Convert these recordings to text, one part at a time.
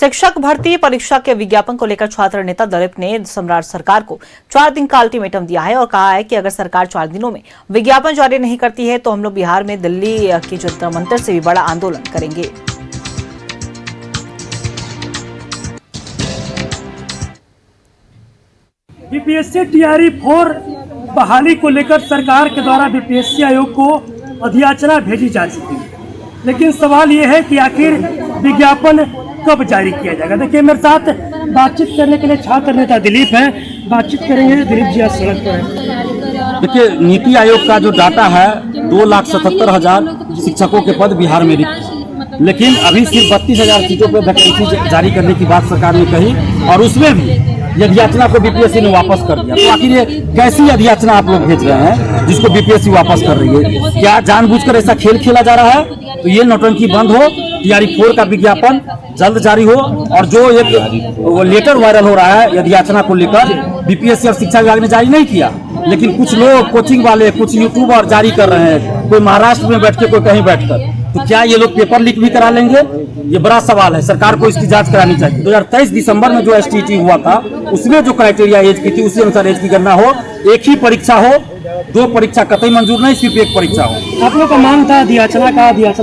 शिक्षक भर्ती परीक्षा के विज्ञापन को लेकर छात्र नेता दलीप ने सम्राट सरकार को 4 दिन का अल्टीमेटम दिया है और कहा है कि अगर सरकार 4 दिनों में विज्ञापन जारी नहीं करती है तो हम लोग बिहार में दिल्ली की जंतर मंतर से भी बड़ा आंदोलन करेंगे। बीपीएससी टीआरई 4 बहाली को लेकर सरकार के द्वारा बीपीएससी आयोग को अधियाचना भेजी जा चुकी है, लेकिन सवाल ये है कि आखिर विज्ञापन कब जारी किया जाएगा। देखिए, मेरे साथ बातचीत करने के लिए छात्र नेता दिलीप हैं, बातचीत करेंगे। दिलीप जी, आज सड़क पर है। देखिए, नीति आयोग का जो डाटा है 2,77,000 शिक्षकों के पद बिहार में रिक्त है, लेकिन अभी सिर्फ 32,000 सीटों पर वैकेंसी जारी करने की बात सरकार ने कही और उसमें भी अधियाचना को बीपीएससी ने वापस कर दिया। तो आखिर ये कैसी अधियाचना आप लोग भेज रहे हैं जिसको बीपीएससी वापस कर रही है? क्या जानबूझकर ऐसा खेल खेला जा रहा है? तो ये नौटंकी बंद हो, टीआरई 4 का विज्ञापन जल्द जारी हो और जो एक लेटर वायरल हो रहा है अधियाचना को लेकर, बीपीएससी और शिक्षा विभाग ने जारी नहीं किया, लेकिन कुछ लोग कोचिंग वाले, कुछ यूट्यूबर जारी कर रहे हैं, कोई महाराष्ट्र में बैठ के, कोई कहीं बैठकर। तो क्या ये लोग पेपर लीक भी करा लेंगे? ये बड़ा सवाल है, सरकार को इसकी जांच करानी चाहिए। 2023 दिसंबर में जो एसटीईटी हुआ था उसमें जो क्राइटेरिया एज की थी उसी अनुसार एज की गणना हो, एक ही परीक्षा हो, 2 परीक्षा कतई मंजूर नहीं, सिर्फ 1 परीक्षा हो। आप लोग का मांग था अधियाचना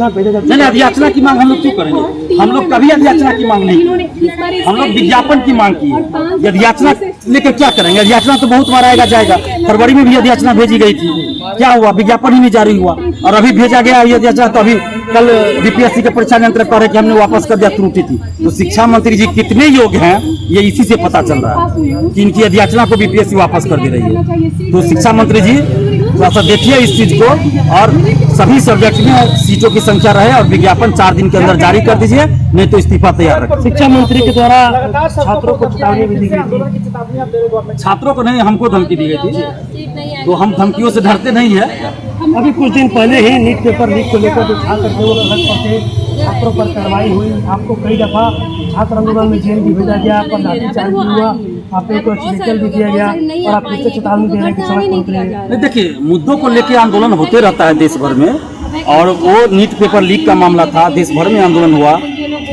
भेजा जाए। नहीं, अधियाचना की मांग हम लोग क्यों करेंगे? हम लोग कभी अधियाचना की मांग नहीं की, हम लोग विज्ञापन की मांग की है। अधियाचना लेकर क्या करेंगे? अधियाचना तो बहुत बार आएगा जाएगा। फरवरी में भी अधियाचना भेजी गई थी, क्या हुआ? विज्ञापन ही नहीं जारी हुआ और अभी भेजा गया अधियाचना। तो अभी कल बीपीएससी के परीक्षा नियंत्रक कह रहे कि हमने वापस कर दिया, त्रुटि थी। तो शिक्षा मंत्री जी कितने योग्य हैं ये इसी से पता चल रहा है कि इनकी अधियाचना को बीपीएससी वापस कर दे रही है। तो शिक्षा मंत्री जी थोड़ा सा देखिए इस चीज को और सभी सब्जेक्ट में सीटों की संख्या रहे और विज्ञापन 4 दिन के अंदर जारी कर दीजिए, नहीं तो इस्तीफा तैयार रखें। शिक्षा मंत्री के द्वारा छात्रों को चेतावनी भी दी गई थी। छात्रों को नहीं, हमको धमकी दी गई थी, तो हम धमकियों से डरते नहीं है। अभी कुछ दिन पहले ही नीट पेपर लीक को लेकर जो छात्र थे वो सड़क पर थे, छात्रों पर कार्रवाई हुई। आपको कई दफा छात्र आंदोलन में जेल भी भेजा गया, आप पर लाठीचार्ज भी हुआ, आप को एक्सीडेंटल भी किया गया और आप फिर से चेतावनी दे रहे हैं कि सड़क पर उतरेंगे। देखिए, मुद्दों को लेकर आंदोलन होते रहता है देश भर में, और वो नीट पेपर लीक का मामला था, देश भर में आंदोलन हुआ।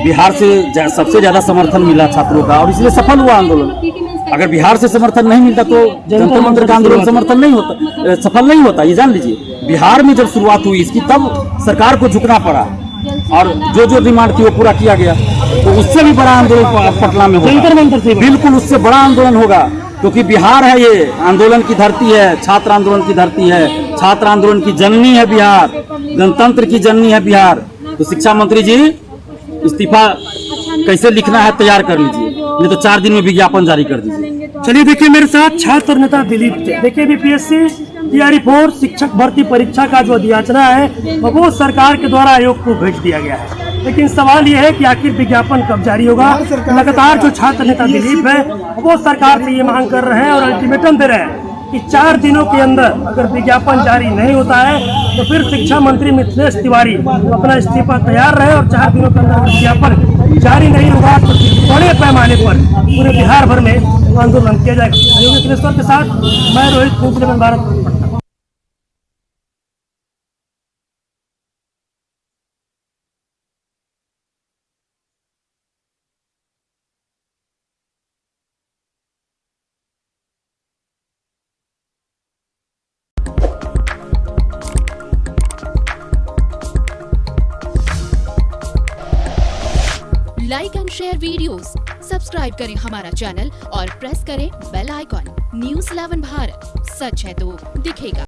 बिहार से सबसे ज्यादा समर्थन मिला छात्रों का और इसलिए सफल हुआ आंदोलन। अगर बिहार से समर्थन नहीं मिलता तो जंतर मंतर का आंदोलन समर्थन नहीं होता, सफल नहीं होता, ये जान लीजिए। बिहार में जब शुरुआत हुई इसकी तब सरकार को झुकना पड़ा और जो डिमांड थी वो पूरा किया गया। तो उससे भी बड़ा आंदोलन पटना में होगा, बिल्कुल उससे बड़ा आंदोलन होगा, क्योंकि बिहार है, ये आंदोलन की धरती है, छात्र आंदोलन की धरती है, छात्र आंदोलन की जननी है बिहार, गणतंत्र की जननी है बिहार। तो शिक्षा मंत्री जी इस्तीफा कैसे लिखना है तैयार कर लीजिए, नहीं तो 4 दिन में विज्ञापन जारी कर दीजिए। चलिए, देखिए मेरे साथ छात्र नेता दिलीप थे। देखिए, बीपीएससी टीआरई 4 शिक्षक भर्ती परीक्षा का जो अधियाचना है वो सरकार के द्वारा आयोग को भेज दिया गया है, लेकिन सवाल ये है कि आखिर विज्ञापन कब जारी होगा। लगातार जो छात्र नेता दिलीप है वो सरकार से ये मांग कर रहे हैं और अल्टीमेटम दे रहे हैं कि 4 दिनों के अंदर अगर विज्ञापन जारी नहीं होता है तो फिर शिक्षा मंत्री मिथिलेश तिवारी अपना इस्तीफा तैयार रहे और 4 दिनों के अंदर विज्ञापन जारी नहीं होगा तो बड़े पैमाने पर पूरे बिहार भर में आंदोलन किया जाएगा। योगी के साथ मैं Rohit, Bharat. Like and share videos, subscribe करें हमारा चैनल और प्रेस करें बेल आइकॉन। न्यूज़ 11 भारत, सच है तो दिखेगा।